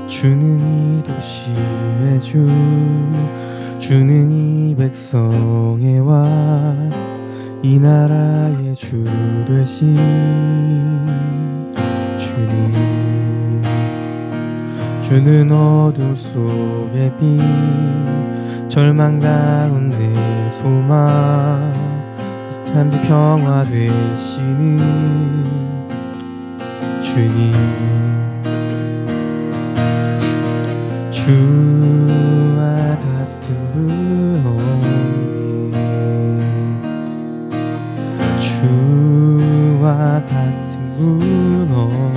주는 이 도시의 주, 주는 이 백성의 왕, 이 나라의 주 되신 주님. 주는 어둠 속의 빛, 절망 가운데 소망, 참된 평화 되시는 주님. 주와 같은 분 없네, 주와 같은 분 없네.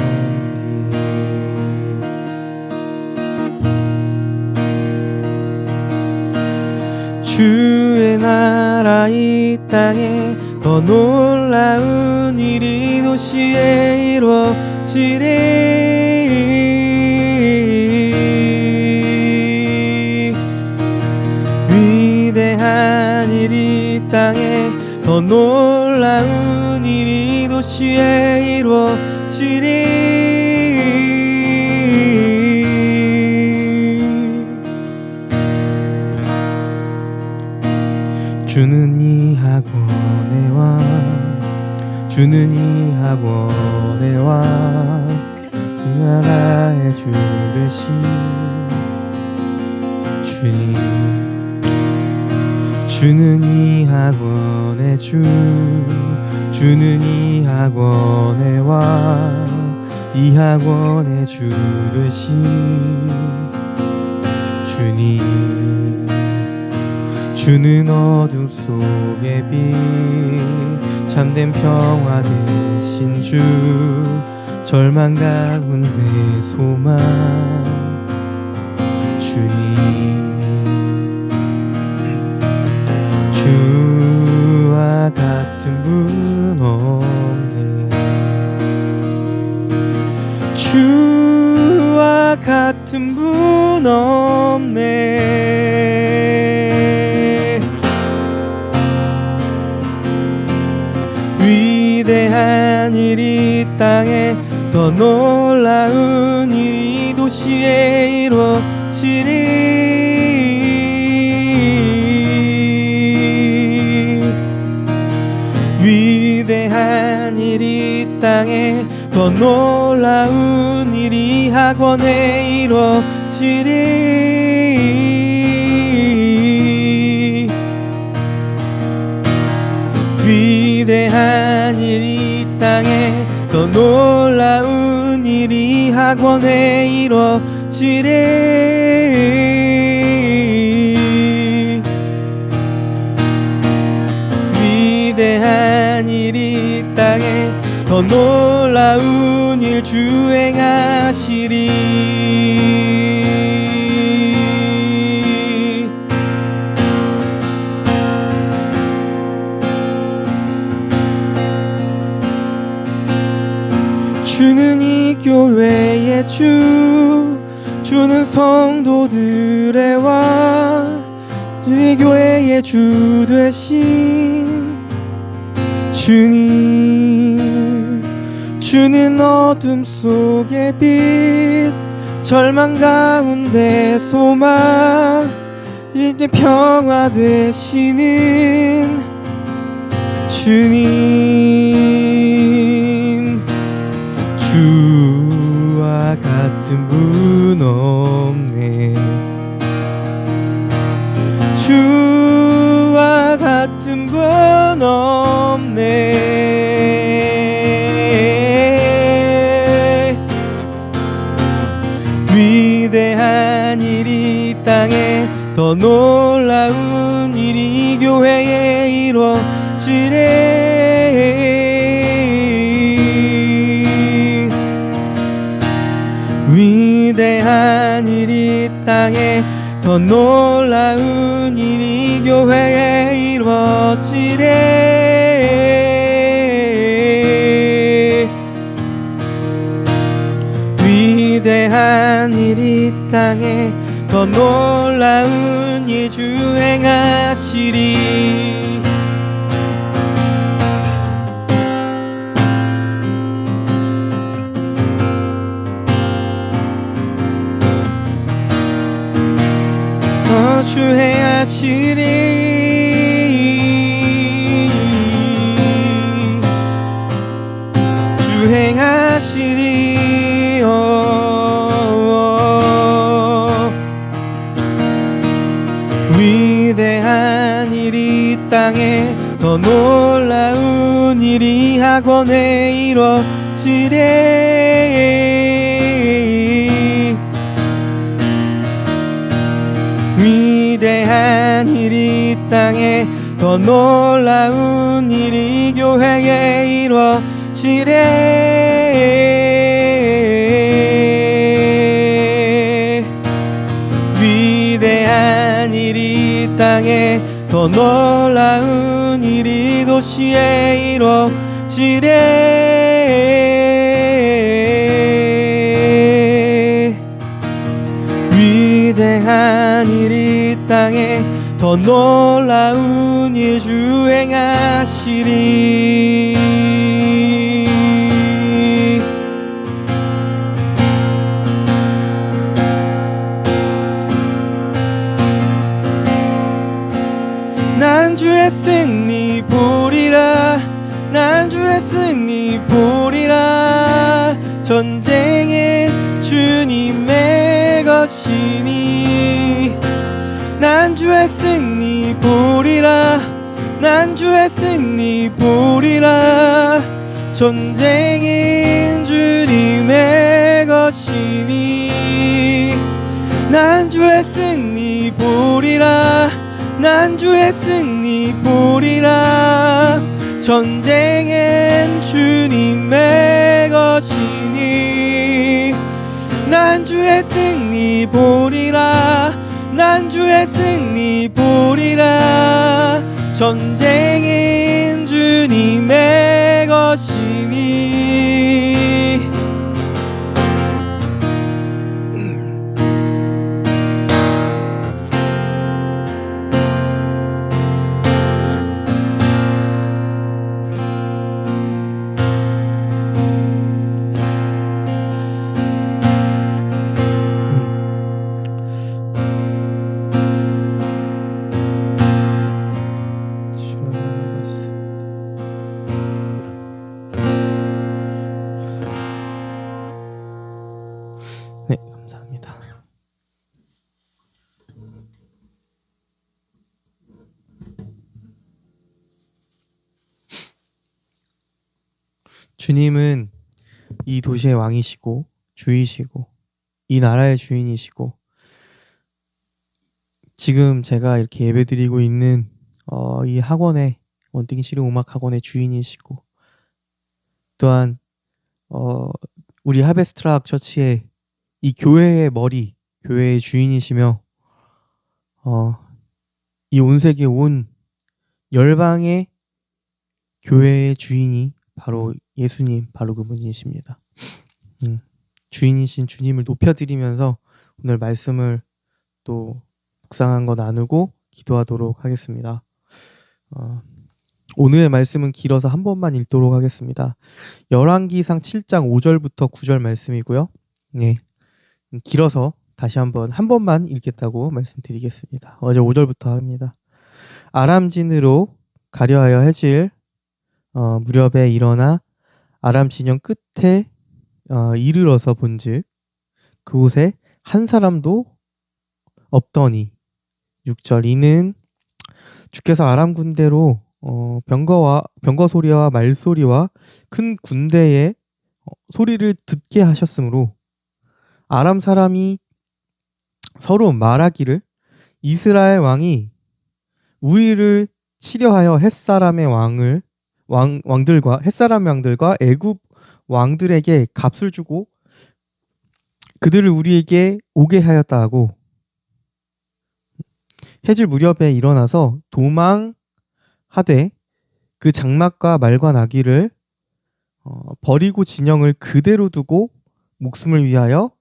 주의 나라 이 땅에 더 놀라운 일이 도시에 이루어지리. 위대한 일이 이 땅에 더 놀라운 일이 도시에 이루어지리. 주는 이 학원의 왕, 주는 이 학원의 왕, 이 나라의 주 되신 주님. 주는 이 학원의 주, 주는 이 학원의 왕, 이 학원의 주 되신 주님. 주는 어둠 속의 빛, 참된 평화 되신 주, 절망 가운데 소망 주님. 주와 같은 분 없네, 주와 같은 분 없네. 위대한 일이 이 땅에 더 놀라운 일이 도시에 이루어지리. 위대한 일이 이 땅에 더 놀라운 일이 학원에 이루어지리. 위대한 일이 이 땅에 더 놀라운 일이 학원에 이루어지리. 위대한 일이 이 땅에 더 놀라운 일 주행하시리. 주는 이 교회의 주, 주는 성도들의 왕, 이 교회의 주 되신 주님. 주는 어둠 속의 빛, 절망 가운데 소망, 이제 평화 되시는 주님. 주와 같은 분 없네, 주와 같은 분 없네. 위대한 일이 이 땅에 더 놀라운 일이 교회에 이루어지리. 위대한 일이 이 땅에 더 놀라운 일이 교회에 이루어지리. 위대한 일이 이 땅에 더 놀라운 일 주행하시리. 주행하시리 위대한 일이 땅에 더 놀라운 일이 학원에 이뤄지리 위대한 일이 땅에 더 놀라운 일이 교회에 이뤄지리 위대한 일이 땅에 더 놀라운 일이 도시에 이뤄지리 위대한 일이 땅에 더 놀라운 일 주행하시리 난 주의 승리 보리라 난 주의 승리 보리라 전쟁은 주님의 것이니 난 주의 승리 보리라 난 주의 승리 보리라 전쟁은 주님의 것이니 난 주의 승리 보리라 난 주의 승리 보리라 전쟁은 주님의 것이니 난 주의 승리 보리라 난 주의 승리 보리라 전쟁은 주님의 것이니 네, 감사합니다. 주님은 이 도시의 왕이시고 주이시고 이 나라의 주인이시고 지금 제가 이렇게 예배드리고 있는 이 학원의 원띵 실용 음악 학원의 주인이시고 또한 우리 하베스트락 처치의 이 교회의 머리, 교회의 주인이시며 이 온 세계 온 열방의 교회의 주인이 바로 예수님, 바로 그분이십니다. 주인이신 주님을 높여드리면서 오늘 말씀을 또 묵상한 거 나누고 기도하도록 하겠습니다. 오늘의 말씀은 길어서 한 번만 읽도록 하겠습니다. 열왕기상 7장 5절부터 9절 말씀이고요. 네, 길어서 다시 한 번만 읽겠다고 말씀드리겠습니다. 어제 5절부터 합니다. 아람진으로 가려하여 해질 무렵에 일어나 아람 진영 끝에 이르러서 본즉 그곳에 한 사람도 없더니 6절 이는 주께서 아람 군대로 병거 소리와 말소리와 큰 군대의 소리를 듣게 하셨으므로 아람 사람이 서로 말하기를 이스라엘 왕이 우리를 치려하여 햇사람의 왕들과 애굽 왕들에게 값을 주고 그들을 우리에게 오게 하였다 하고 해질 무렵에 일어나서 도망하되 그 장막과 말과 나귀를 버리고 진영을 그대로 두고 목숨을 위하여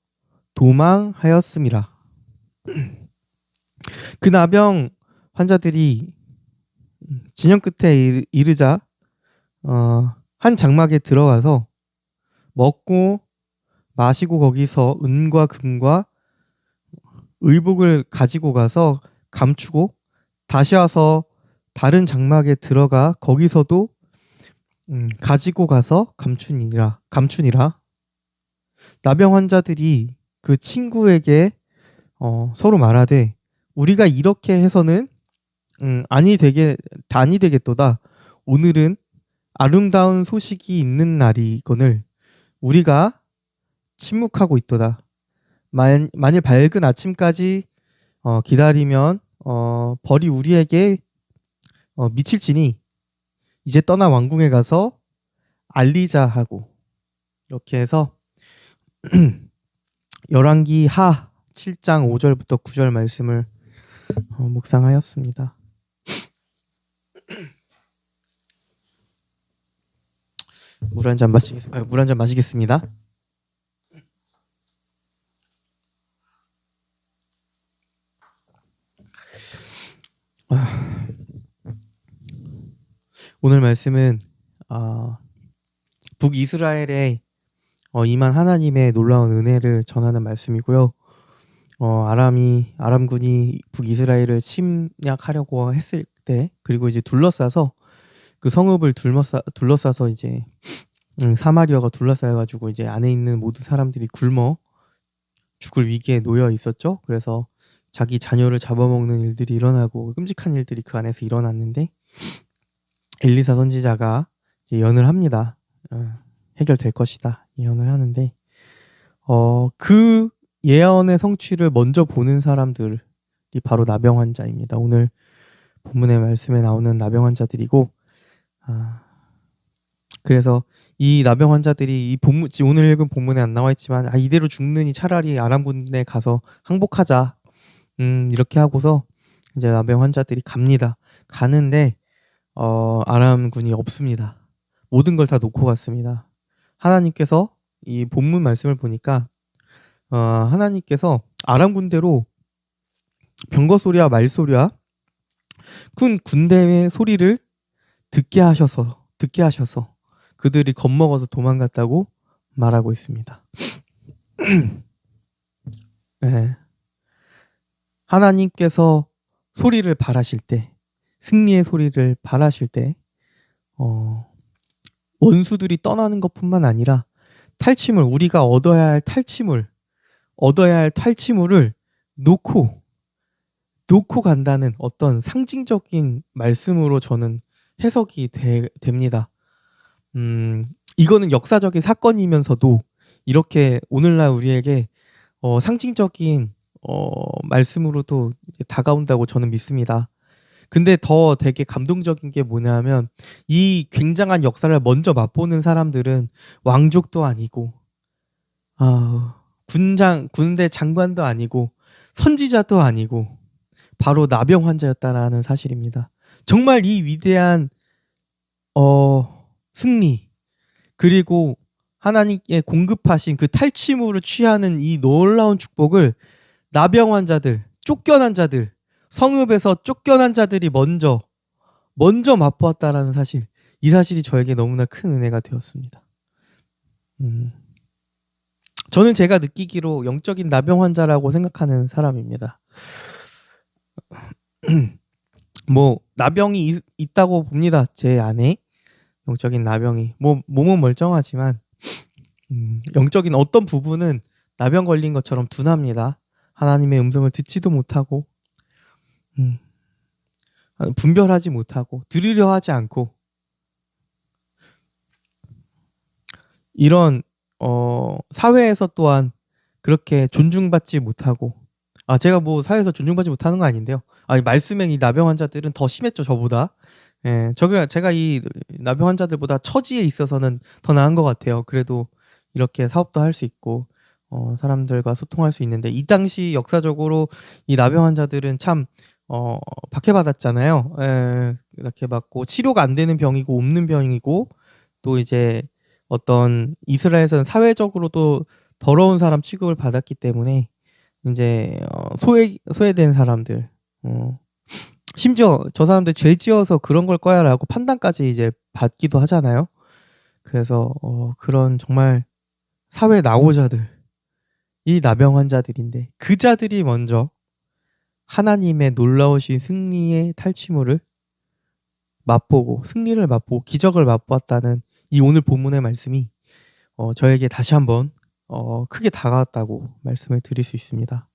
도망하였음이라. 그 나병 환자들이 진영 끝에 이르자 한 장막에 들어가서 먹고 마시고 거기서 은과 금과 의복을 가지고 가서 감추고 다시 와서 다른 장막에 들어가 거기서도 가지고 가서 감추니라. 나병 환자들이 그 친구에게 서로 말하되 우리가 이렇게 해서는 아니 되겠도다. 오늘은 아름다운 소식이 있는 날이거늘 우리가 침묵하고 있도다. 만일 밝은 아침까지 기다리면 벌이 우리에게 미칠지니 이제 떠나 왕궁에 가서 알리자 하고, 이렇게 해서 열왕기 하 7장 5절부터 9절 말씀을 묵상하였습니다. 물 한 잔 마시겠습니다. 오늘 말씀은 북이스라엘에 임한 하나님의 놀라운 은혜를 전하는 말씀이고요. 아람군이 북이스라엘을 침략하려고 했을 때, 그리고 이제 둘러싸서 그 성읍을 둘러싸서 이제 사마리아가 둘러싸여가지고 이제 안에 있는 모든 사람들이 굶어 죽을 위기에 놓여 있었죠. 그래서 자기 자녀를 잡아먹는 일들이 일어나고 끔찍한 일들이 그 안에서 일어났는데, 엘리사 선지자가 이제 예언을 합니다. 해결될 것이다 예언을 하는데, 그 예언의 성취를 먼저 보는 사람들이 바로 나병 환자입니다. 오늘 본문의 말씀에 나오는 나병 환자들이고, 그래서 이 나병 환자들이 오늘 읽은 본문에 안 나와 있지만 이대로 죽느니 차라리 아람군에 가서 항복하자, 이렇게 하고서 이제 나병 환자들이 가는데 아람군이 없습니다. 모든 걸 다 놓고 갔습니다. 하나님께서 이 본문 말씀을 보니까 하나님께서 아람 군대로 병거 소리와 말 소리와 큰 군대의 소리를 듣게 하셔서 그들이 겁먹어서 도망갔다고 말하고 있습니다. 네. 하나님께서 소리를 바라실 때, 승리의 소리를 바라실 때 원수들이 떠나는 것뿐만 아니라 우리가 얻어야 할 탈취물을 놓고 간다는 어떤 상징적인 말씀으로 저는 해석이 됩니다. 이거는 역사적인 사건이면서도 이렇게 오늘날 우리에게 상징적인 말씀으로도 다가온다고 저는 믿습니다. 근데 더 되게 감동적인 게 뭐냐면, 이 굉장한 역사를 먼저 맛보는 사람들은 왕족도 아니고 군대 장관도 아니고 선지자도 아니고 바로 나병 환자였다라는 사실입니다. 정말 이 위대한 승리, 그리고 하나님께 공급하신 그 탈취물을 취하는 이 놀라운 축복을 나병 환자들, 쫓겨난 자들, 성읍에서 쫓겨난 자들이 먼저 맛보았다라는 사실, 이 사실이 저에게 너무나 큰 은혜가 되었습니다. 저는 제가 느끼기로 영적인 나병 환자라고 생각하는 사람입니다. 뭐 나병이 있다고 봅니다. 제 안에 영적인 나병이, 몸은 멀쩡하지만 영적인 어떤 부분은 나병 걸린 것처럼 둔합니다. 하나님의 음성을 듣지도 못하고 분별하지 못하고 들으려 하지 않고, 이런 사회에서 또한 그렇게 존중받지 못하고, 제가 사회에서 존중받지 못하는 거 아닌데요. 말씀엔 이 나병 환자들은 더 심했죠, 저보다. 예, 제가 이 나병 환자들보다 처지에 있어서는 더 나은 것 같아요. 그래도 이렇게 사업도 할 수 있고 사람들과 소통할 수 있는데, 이 당시 역사적으로 이 나병 환자들은 참 박해받았잖아요. 예, 이렇게 받고 치료가 안 되는 병이고 없는 병이고, 또 이제 어떤 이스라엘에서는 사회적으로도 더러운 사람 취급을 받았기 때문에 이제 소외된 사람들, 심지어 저 사람들 죄 지어서 그런 걸 거야라고 판단까지 이제 받기도 하잖아요. 그래서 그런 정말 사회 낙오자들, 이 나병 환자들인데 그 자들이 먼저 하나님의 놀라우신 승리의 탈취물을 맛보고 승리를 맛보고 기적을 맛보았다는 이 오늘 본문의 말씀이 저에게 다시 한번 크게 다가왔다고 말씀을 드릴 수 있습니다.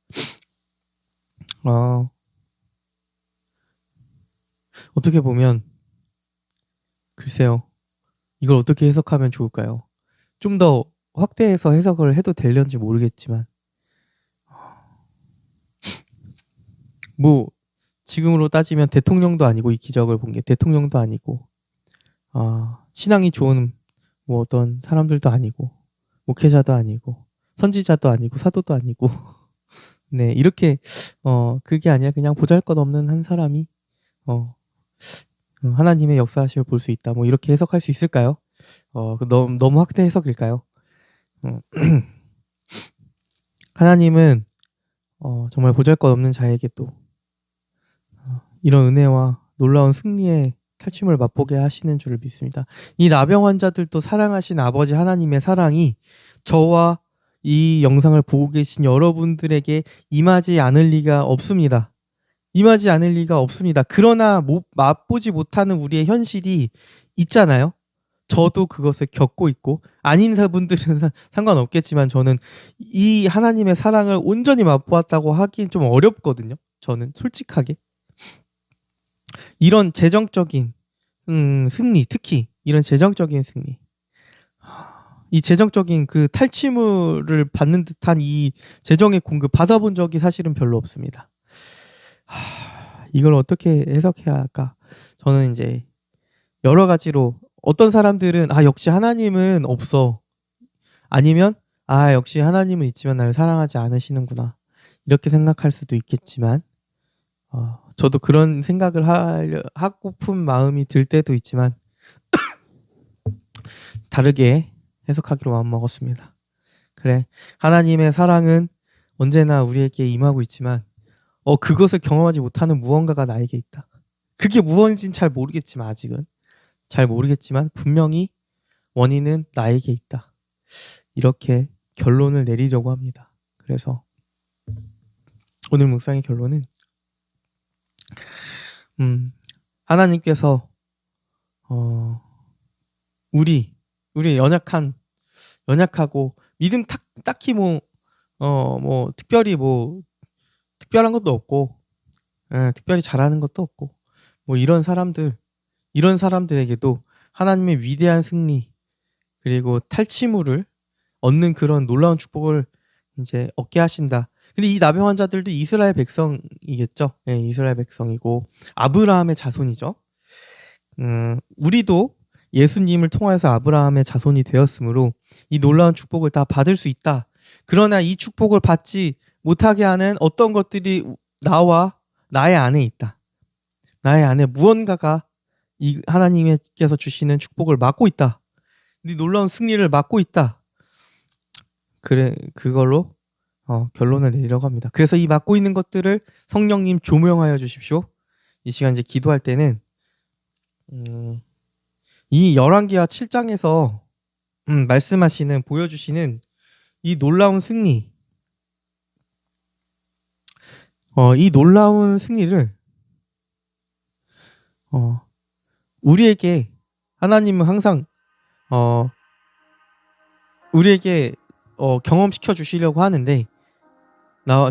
어떻게 보면 글쎄요. 이걸 어떻게 해석하면 좋을까요? 좀 더 확대해서 해석을 해도 되려는지 모르겠지만 뭐 지금으로 따지면 대통령도 아니고 이 기적을 본 게 대통령도 아니고 신앙이 좋은 뭐 어떤 사람들도 아니고 목회자도 아니고 선지자도 아니고 사도도 아니고 네 이렇게 그게 아니라 그냥 보잘것없는 한 사람이 하나님의 역사하심을 볼 수 있다. 뭐 이렇게 해석할 수 있을까요? 너무 확대 해석일까요? 하나님은 정말 보잘것없는 자에게 또 이런 은혜와 놀라운 승리의 탈취물을 맛보게 하시는 줄을 믿습니다. 이 나병 환자들도 사랑하신 아버지 하나님의 사랑이 저와 이 영상을 보고 계신 여러분들에게 임하지 않을 리가 없습니다. 임하지 않을 리가 없습니다. 그러나 맛보지 못하는 우리의 현실이 있잖아요. 저도 그것을 겪고 있고 아닌 분들은 상관없겠지만 저는 이 하나님의 사랑을 온전히 맛보았다고 하긴 좀 어렵거든요. 저는 솔직하게. 이런 재정적인 승리, 특히 이런 재정적인 승리, 이 재정적인 그 탈취물을 받는 듯한 이 재정의 공급 받아본 적이 사실은 별로 없습니다. 이걸 어떻게 해석해야 할까? 저는 이제 여러 가지로 어떤 사람들은 역시 하나님은 없어, 아니면 역시 하나님은 있지만 나를 사랑하지 않으시는구나 이렇게 생각할 수도 있겠지만 저도 그런 생각을 하고픈 마음이 들 때도 있지만 다르게 해석하기로 마음먹었습니다. 그래, 하나님의 사랑은 언제나 우리에게 임하고 있지만 그것을 경험하지 못하는 무언가가 나에게 있다. 그게 무엇인지는 잘 모르겠지만 아직은 잘 모르겠지만 분명히 원인은 나에게 있다. 이렇게 결론을 내리려고 합니다. 그래서 오늘 묵상의 결론은 하나님께서 우리 연약하고 믿음 딱히 뭐 특별히 뭐 특별한 것도 없고 특별히 잘하는 것도 없고 뭐 이런 사람들에게도 하나님의 위대한 승리 그리고 탈취물을 얻는 그런 놀라운 축복을 이제 얻게 하신다. 근데 이 나병 환자들도 이스라엘 백성이겠죠. 네, 이스라엘 백성이고 아브라함의 자손이죠. 우리도 예수님을 통해서 아브라함의 자손이 되었으므로 이 놀라운 축복을 다 받을 수 있다. 그러나 이 축복을 받지 못하게 하는 어떤 것들이 나와 나의 안에 있다. 나의 안에 무언가가 이 하나님께서 주시는 축복을 막고 있다. 이 놀라운 승리를 막고 있다. 그걸로 결론을 내리려고 합니다. 그래서 이 막고 있는 것들을 성령님 조명하여 주십시오. 이 시간 이제 기도할 때는 이 열왕기하 7장에서 말씀하시는 보여주시는 이 놀라운 승리, 이 놀라운 승리를 우리에게 하나님은 항상 우리에게 경험시켜 주시려고 하는데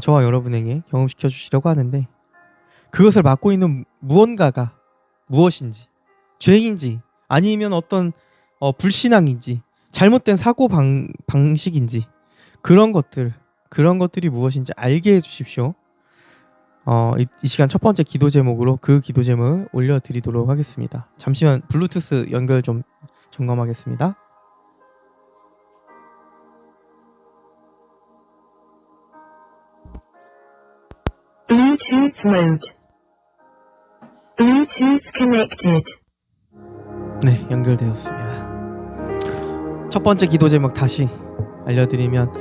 저와 여러분에게 경험시켜 주시려고 하는데 그것을 막고 있는 무언가가 무엇인지 죄인지 아니면 어떤 불신앙인지 잘못된 사고 방식인지 그런 것들이 무엇인지 알게 해주십시오. 이 시간 첫 번째 기도 제목으로 그 기도 제목을 올려드리도록 하겠습니다. 잠시만 블루투스 연결 좀 점검하겠습니다. Bluetooth mode. Bluetooth connected. 네, 연결되었습니다. 첫 번째 기도 제목 다시 알려드리면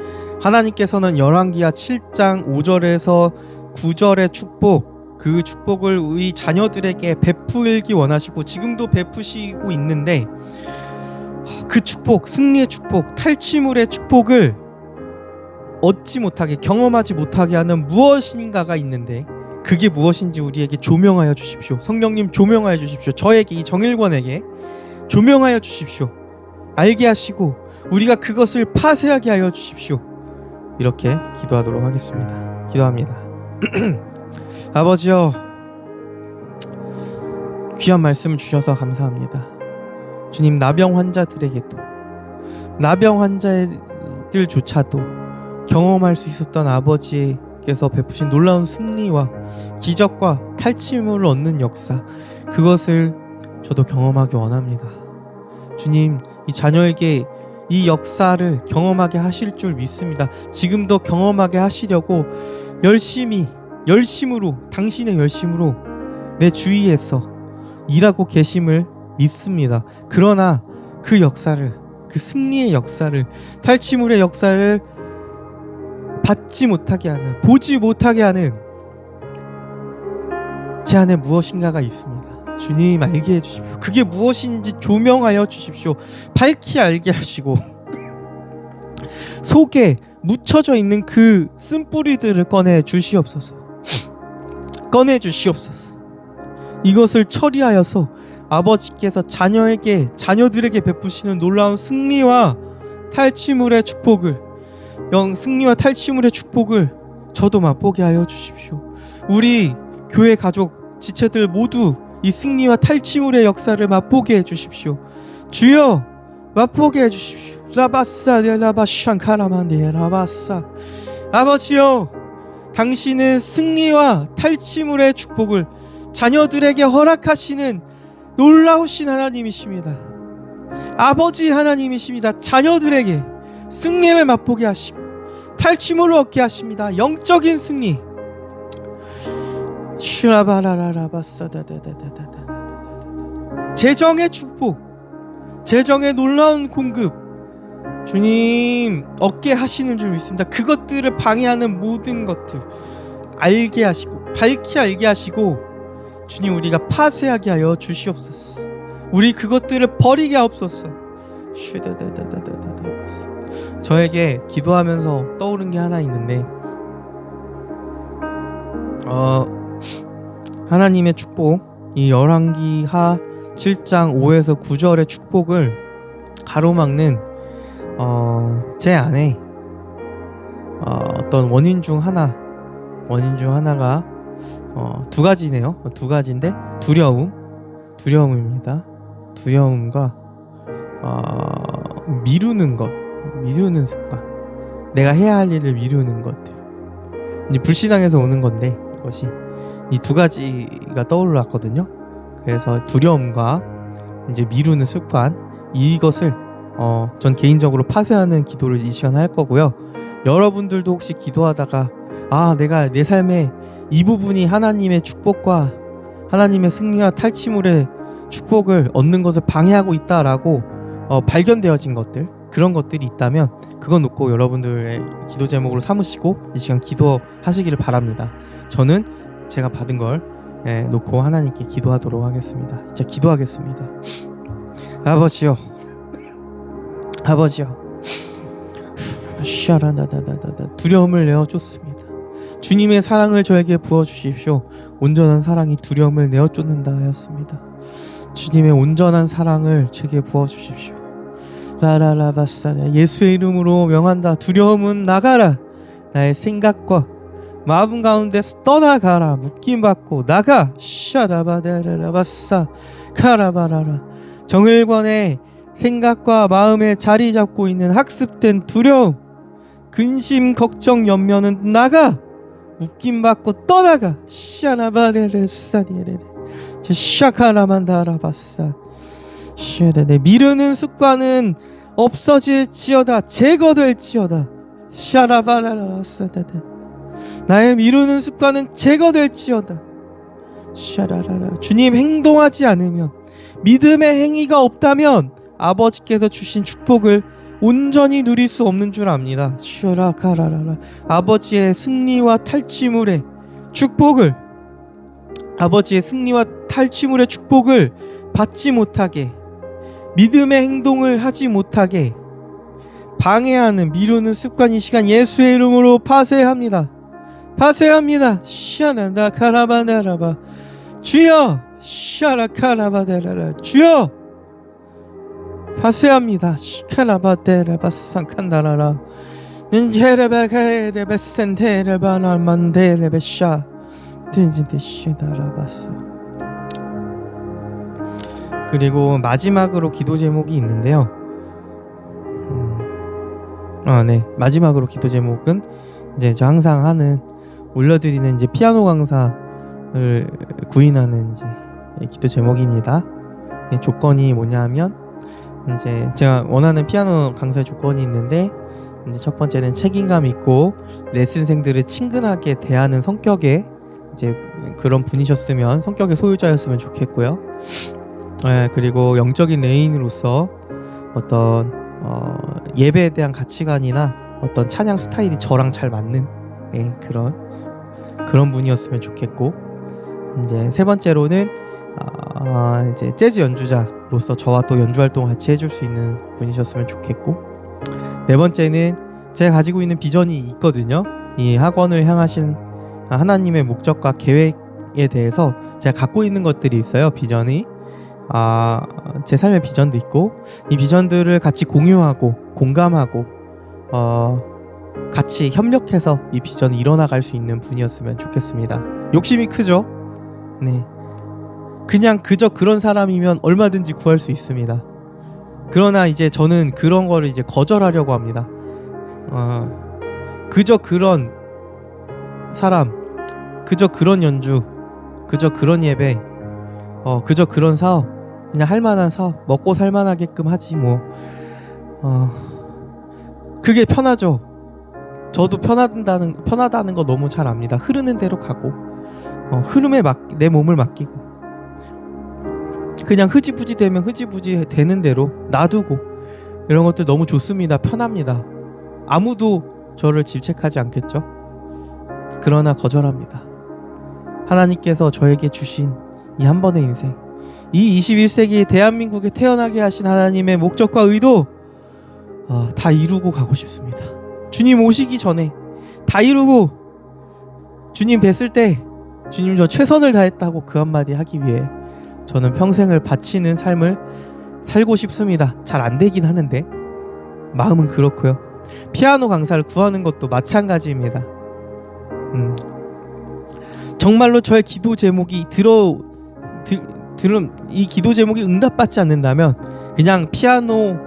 하나님께서는 열왕기하 7장 5절에서 9절의 축복, 그 축복을 우리 자녀들에게 베풀기 원하시고 지금도 베푸시고 있는데 그 축복, 승리의 축복, 탈취물의 축복을 얻지 못하게 경험하지 못하게 하는 무엇인가가 있는데 그게 무엇인지 우리에게 조명하여 주십시오. 성령님 조명하여 주십시오. 저에게, 이 정일권에게 조명하여 주십시오. 알게 하시고 우리가 그것을 파쇄하게 하여 주십시오. 이렇게 기도하도록 하겠습니다. 기도합니다. 아버지여, 귀한 말씀 주셔서 감사합니다. 주님, 나병 환자들에게도, 나병 환자들조차도 경험할 수 있었던 아버지께서 베푸신 놀라운 승리와 기적과 탈취물을 얻는 역사, 그것을 저도 경험하기 원합니다. 주님, 이 자녀에게 이 역사를 경험하게 하실 줄 믿습니다. 지금도 경험하게 하시려고 열심으로, 당신의 열심으로 내 주위에서 일하고 계심을 믿습니다. 그러나 그 역사를, 그 승리의 역사를, 탈취물의 역사를 받지 못하게 하는, 보지 못하게 하는 제 안에 무엇인가가 있습니다. 주님, 알게 해주십시오. 그게 무엇인지 조명하여 주십시오. 밝히 알게 하시고 속에 묻혀져 있는 그 쓴뿌리들을 꺼내 주시옵소서. 꺼내 주시옵소서. 이것을 처리하여서 아버지께서 자녀들에게 베푸시는 놀라운 승리와 탈취물의 축복을, 승리와 탈취물의 축복을 저도 맛보게 하여 주십시오. 우리 교회 가족 지체들 모두 이 승리와 탈취물의 역사를 맛보게 해 주십시오. 주여, 맛보게 해 주십시오. 라바샤카라만데라바사. 아버지여, 당신은 승리와 탈취물의 축복을 자녀들에게 허락하시는 놀라우신 하나님이십니다. 아버지 하나님이십니다. 자녀들에게 승리를 맛보게 하시고 탈취물을 얻게 하십니다. 영적인 승리. 재정의 축복, 재정의 놀라운 공급, 주님 얻게 하시는 줄 믿습니다. 그것들을 방해하는 모든 것들 알게 하시고, 밝히 알게 하시고, 주님, 우리가 파쇄하게 하여 주시옵소서. 우리 그것들을 버리게 하옵소서. 저에게 기도하면서 떠오른 게 하나 있는데, 하나님의 축복, 이 열왕기하 7장 5에서 9절의 축복을 가로막는 제 안에 어떤 원인 중 하나가 두 가지네요. 두 가지인데, 두려움입니다. 두려움과 미루는 습관, 내가 해야 할 일을 미루는 것들, 이 불신앙에서 오는 건데, 이것이 이 두 가지가 떠올랐거든요. 그래서 두려움과 이제 미루는 습관, 이것을 전 개인적으로 파쇄하는 기도를 이 시간 할 거고요. 여러분들도 혹시 기도하다가 내가 내 삶에 이 부분이 하나님의 축복과 하나님의 승리와 탈취물의 축복을 얻는 것을 방해하고 있다라고 발견되어진 것들, 그런 것들이 있다면 그거 놓고 여러분들의 기도 제목으로 삼으시고 이 시간 기도하시기를 바랍니다. 저는 제가 받은 걸 놓고 하나님께 기도하도록 하겠습니다. 이제 기도하겠습니다. 아버지요, 두려움을 내어쫓습니다. 주님의 사랑을 저에게 부어주십시오. 온전한 사랑이 두려움을 내어쫓는다 하였습니다. 주님의 온전한 사랑을 제게 부어주십시오. 라라라바사냐, 예수의 이름으로 명한다. 두려움은 나가라. 나의 생각과 마음 가운데서 떠나가라. 묶임받고 나가. 샤라바데라바사 카라바라라. 정일권의 생각과 마음에 자리 잡고 있는 학습된 두려움, 근심, 걱정, 연면은 나가. 묶임받고 떠나가. 샤라바레레사디레레 샤카라만다라바사. 미루는 습관은 없어질지어다. 제거될지어다. 샤라바라라사다데. 나의 미루는 습관은 제거될지어다. 샤라라라. 주님, 행동하지 않으면, 믿음의 행위가 없다면 아버지께서 주신 축복을 온전히 누릴 수 없는 줄 압니다. 슈라카라라라. 아버지의 승리와 탈취물의 축복을, 아버지의 승리와 탈취물의 축복을 받지 못하게, 믿음의 행동을 하지 못하게 방해하는, 미루는 습관이 시간 예수의 이름으로 파쇄합니다. 파쇄합니다. 샤나다 카라바데라바. 주여 샤라 카라바데라라. 주여 파쇄합니다. 시카라바데라바 상칸다라라. 닌제레베케레베 센테레바나만데레베샤 딘진데시다라바스. 그리고 마지막으로 기도 제목이 있는데요. 네. 마지막으로 기도 제목은 이제 저 항상 하는 올려드리는 이제 피아노 강사를 구인하는 이제 기도 제목입니다. 조건이 뭐냐면 이제 제가 원하는 피아노 강사의 조건이 있는데 이제 첫 번째는 책임감 있고 레슨생들을 친근하게 대하는 성격의 이제 그런 분이셨으면 성격의 소유자였으면 좋겠고요. 그리고 영적인 레인으로서 어떤 예배에 대한 가치관이나 어떤 찬양 스타일이 저랑 잘 맞는 그런 분이었으면 좋겠고, 이제 세 번째로는 이제 재즈 연주자로서 저와 또 연주 활동을 같이 해줄 수 있는 분이셨으면 좋겠고, 네 번째는 제가 가지고 있는 비전이 있거든요. 이 학원을 향하신 하나님의 목적과 계획에 대해서 제가 갖고 있는 것들이 있어요. 비전이 제 삶의 비전도 있고, 이 비전들을 같이 공유하고 공감하고 같이 협력해서 이 비전을 이뤄나갈 수 있는 분이었으면 좋겠습니다. 욕심이 크죠? 네. 그냥 그저 그런 사람이면 얼마든지 구할 수 있습니다. 그러나 이제 저는 그런 거를 이제 거절하려고 합니다. 그저 그런 사람, 그저 그런 연주, 그저 그런 예배, 그저 그런 사업, 그냥 할만한 사업, 먹고 살만하게끔 하지 뭐. 그게 편하죠. 저도 편하다는 거 너무 잘 압니다. 흐르는 대로 가고, 흐름에 내 몸을 맡기고, 그냥 흐지부지 되면 흐지부지 되는 대로 놔두고, 이런 것들 너무 좋습니다. 편합니다. 아무도 저를 질책하지 않겠죠? 그러나 거절합니다. 하나님께서 저에게 주신 이 한 번의 인생, 이 21세기 대한민국에 태어나게 하신 하나님의 목적과 의도 다 이루고 가고 싶습니다. 주님 오시기 전에 다 이루고 주님 뵀을 때 주님 저 최선을 다했다고 그 한마디 하기 위해 저는 평생을 바치는 삶을 살고 싶습니다. 잘 안 되긴 하는데 마음은 그렇고요. 피아노 강사를 구하는 것도 마찬가지입니다. 정말로 저의 기도 제목이 이 기도 제목이 응답받지 않는다면 그냥 피아노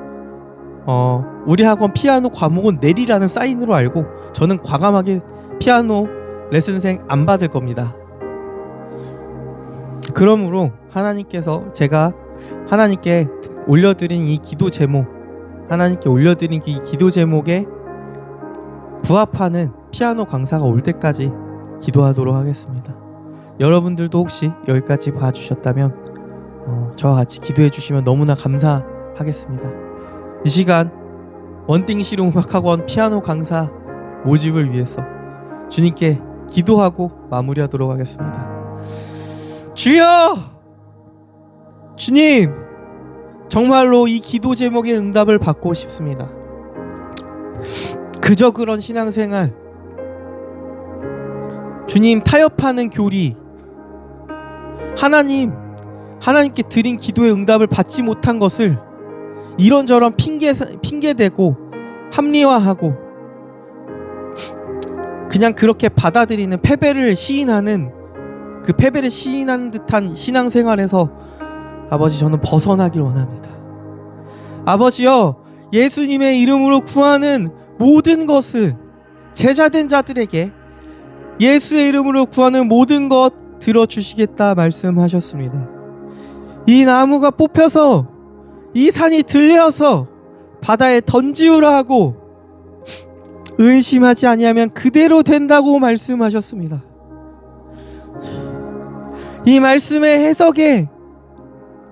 우리 학원 피아노 과목은 내리라는 사인으로 알고 저는 과감하게 피아노 레슨생 안 받을 겁니다. 그러므로 하나님께서 제가 하나님께 올려드린 이 기도 제목, 하나님께 올려드린 이 기도 제목에 부합하는 피아노 강사가 올 때까지 기도하도록 하겠습니다. 여러분들도 혹시 여기까지 봐주셨다면 저와 같이 기도해 주시면 너무나 감사하겠습니다. 이 시간 원띵실용음악학원 피아노 강사 모집을 위해서 주님께 기도하고 마무리하도록 하겠습니다. 주여! 주님! 정말로 이 기도 제목의 응답을 받고 싶습니다. 그저 그런 신앙생활, 주님 타협하는 교리, 하나님께 드린 기도의 응답을 받지 못한 것을 이런저런 핑계대고 합리화하고 그냥 그렇게 받아들이는 패배를 시인하는 그 패배를 시인하는 듯한 신앙생활에서 아버지 저는 벗어나길 원합니다. 아버지여, 예수님의 이름으로 구하는 모든 것은 제자된 자들에게 예수의 이름으로 구하는 모든 것 들어주시겠다 말씀하셨습니다. 이 나무가 뽑혀서 이 산이 들려서 바다에 던지우라 하고 의심하지 아니하면 그대로 된다고 말씀하셨습니다. 이 말씀의 해석에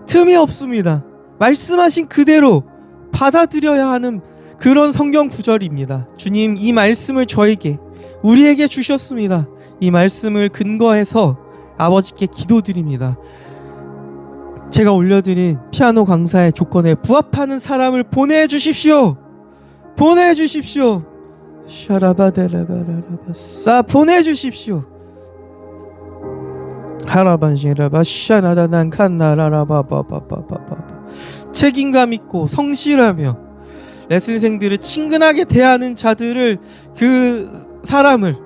틈이 없습니다. 말씀하신 그대로 받아들여야 하는 그런 성경 구절입니다. 주님, 이 말씀을 저에게, 우리에게 주셨습니다. 이 말씀을 근거해서 아버지께 기도드립니다. 제가 올려드린 피아노 강사의 조건에 부합하는 사람을 보내주십시오. 보내주십시오. 샤라바데라바라바싸 보내주십시오. 하라반시라바샤나다난 칸나라라바바바바바바 책임감 있고 성실하며 레슨생들을 친근하게 대하는 자들을 그 사람을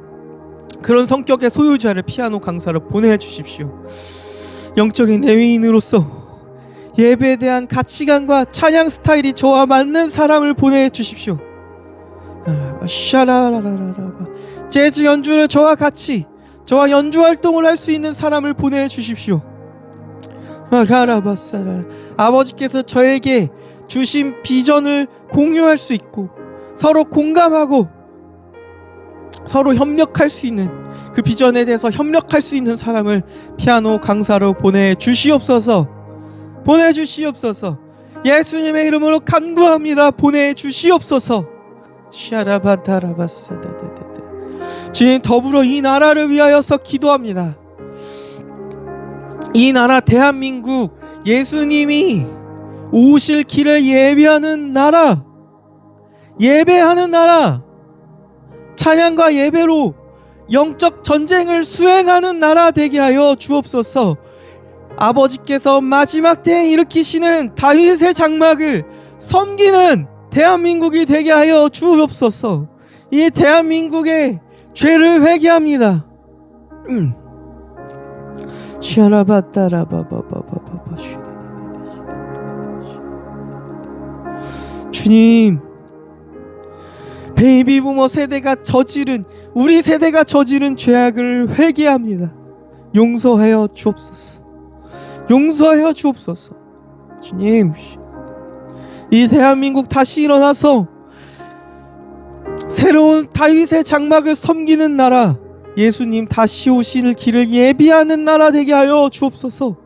그런 성격의 소유자를 피아노 강사로 보내주십시오. 영적인 내위인으로서 예배에 대한 가치관과 찬양 스타일이 저와 맞는 사람을 보내주십시오. 샤라라라라라 재즈 연주를 저와 같이 저와 연주 활동을 할 수 있는 사람을 보내주십시오. 아버지께서 저에게 주신 비전을 공유할 수 있고 서로 공감하고 서로 협력할 수 있는 그 비전에 대해서 협력할 수 있는 사람을 피아노 강사로 보내주시옵소서. 보내주시옵소서. 예수님의 이름으로 간구합니다. 보내주시옵소서. 주님, 더불어 이 나라를 위하여서 기도합니다. 이 나라 대한민국, 예수님이 오실 길을 예배하는 나라, 예배하는 나라, 찬양과 예배로 영적 전쟁을 수행하는 나라 되게 하여 주옵소서. 아버지께서 마지막 때에 일으키시는 다윗의 장막을 섬기는 대한민국이 되게 하여 주옵소서. 이 대한민국의 죄를 회개합니다. 주님, 베이비부머 세대가 저지른, 우리 세대가 저지른 죄악을 회개합니다. 용서하여 주옵소서. 용서하여 주옵소서. 주님, 이 대한민국 다시 일어나서 새로운 다윗의 장막을 섬기는 나라, 예수님 다시 오실 길을 예비하는 나라 되게 하여 주옵소서.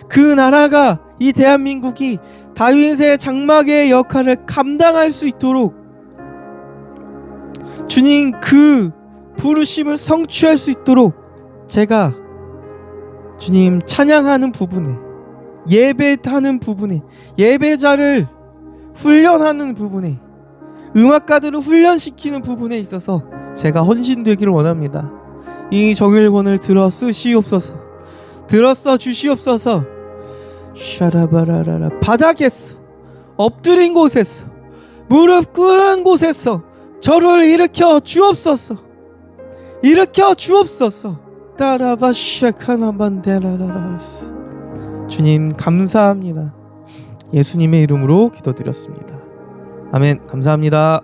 그 나라가, 이 대한민국이 다윗의 장막의 역할을 감당할 수 있도록 주님, 그 부르심을 성취할 수 있도록 제가 주님 찬양하는 부분에, 예배하는 부분에, 예배자를 훈련하는 부분에, 음악가들을 훈련시키는 부분에 있어서 제가 헌신되기를 원합니다. 이 정일권을 들어 쓰시옵소서. 들어 써 주시옵소서. 샤라바라라라 바닥에서, 엎드린 곳에서, 무릎 꿇은 곳에서 저를 일으켜 주옵소서. 일으켜 주옵소서. 따라바샤카나반데라라라. 주님 감사합니다. 예수님의 이름으로 기도드렸습니다. 아멘. 감사합니다.